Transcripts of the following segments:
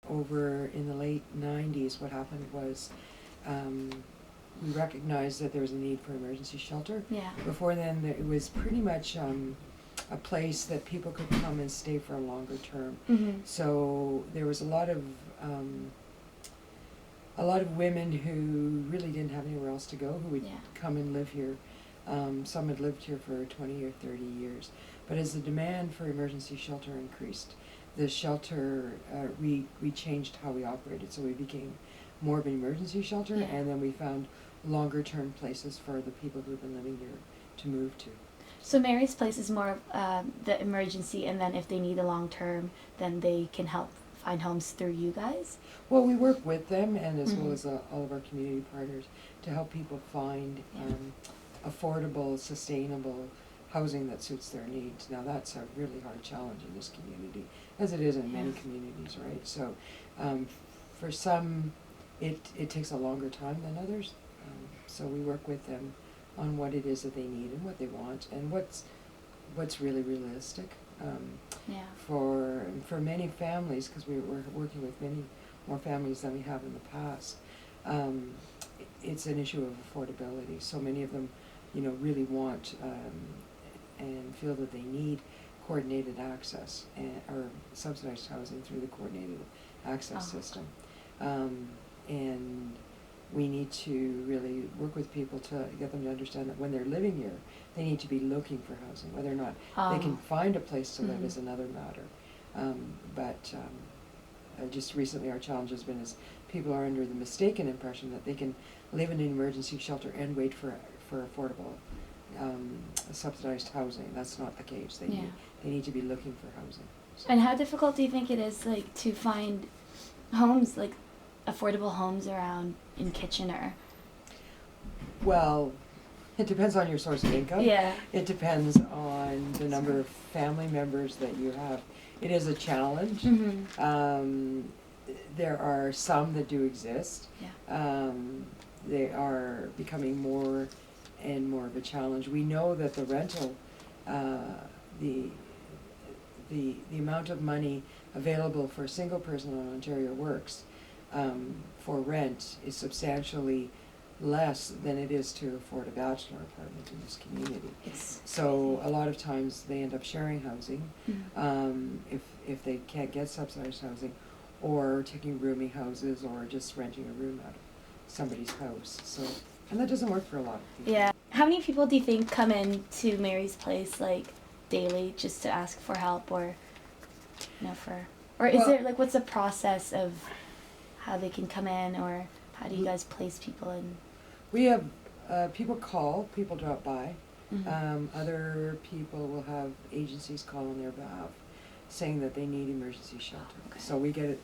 over in the late 90s, what happened was we recognized that there was a need for emergency shelter. Yeah. Before then, it was pretty much a place that people could come and stay for a longer term. Mm-hmm. So there was a lot of women who really didn't have anywhere else to go, who would come and live here. Some had lived here for 20 or 30 years. But as the demand for emergency shelter increased, the shelter, we changed how we operated. So we became more of an emergency shelter, and then we found longer term places for the people who've been living here to move to. So Mary's Place is more of the emergency, and then if they need a long term, then they can help find homes through you guys? Well, we work with them, and as well as all of our community partners, to help people find affordable, sustainable housing that suits their needs. Now that's a really hard challenge in this community, as it is in many communities, right? So for some, it takes a longer time than others. So we work with them on what it is that they need and what they want and what's really realistic. For many families, because we're working with many more families than we have in the past, it's an issue of affordability. So many of them, really want and feel that they need coordinated access or subsidized housing through the coordinated access system. And we need to really work with people to get them to understand that when they're living here, they need to be looking for housing. Whether or not they can find a place to live is another matter. But just recently our challenge has been is people are under the mistaken impression that they can live in an emergency shelter and wait for affordable subsidized housing. That's not the case. They need to be looking for housing. So. And how difficult do you think it is, like, to find homes, like affordable homes around in Kitchener? Well, it depends on your source of income. Yeah. It depends on the number of family members that you have. It is a challenge. There are some that do exist. They are becoming more and more of a challenge. We know that the rental, the amount of money available for a single person on Ontario Works for rent is substantially less than it is to afford a bachelor apartment in this community. So a lot of times they end up sharing housing if they can't get subsidized housing, or taking rooming houses, or just renting a room out of somebody's house. So, and that doesn't work for a lot of people. Yeah. How many people do you think come in to Mary's Place like daily just to ask for help, or is there, like, what's the process of how they can come in, or how do you guys place people in? We have people call, people drop by. Other people will have agencies call on their behalf saying that they need emergency shelter. So we get it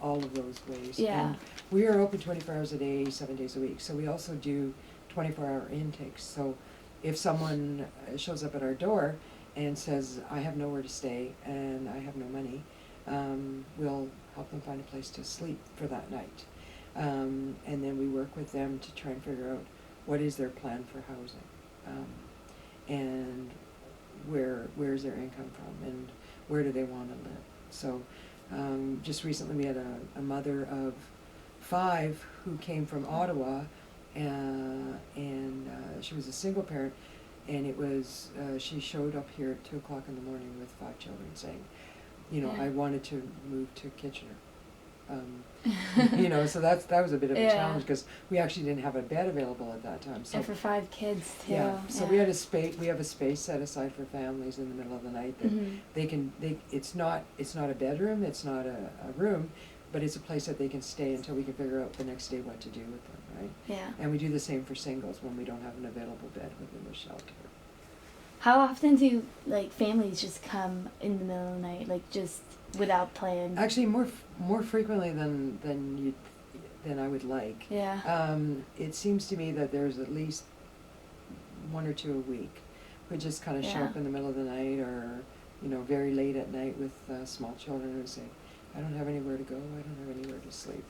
all of those ways. And we are open 24 hours a day, 7 days a week. So we also do 24-hour intakes. So if someone shows up at our door and says, I have nowhere to stay and I have no money, we'll help them find a place to sleep for that night. And then we work with them to try and figure out what is their plan for housing, and where is their income from, and where do they want to live. So just recently we had a mother of 5 who came from Ottawa, and she was a single parent, and it was she showed up here at 2 o'clock in the morning with 5 children saying, I wanted to move to Kitchener. So that was a bit of a challenge, because we actually didn't have a bed available at that time. So, and for 5 kids too. So we had a space. We have a space set aside for families in the middle of the night that they can. It's not a bedroom. It's not a room, but it's a place that they can stay until we can figure out the next day what to do with them. Right. Yeah. And we do the same for singles when we don't have an available bed within the shelter. How often do families just come in the middle of the night, just without plan? Actually, more frequently than I would like. Yeah. It seems to me that there's at least 1 or 2 a week who just kind of show up in the middle of the night, or very late at night with small children who say, I don't have anywhere to go, I don't have anywhere to sleep.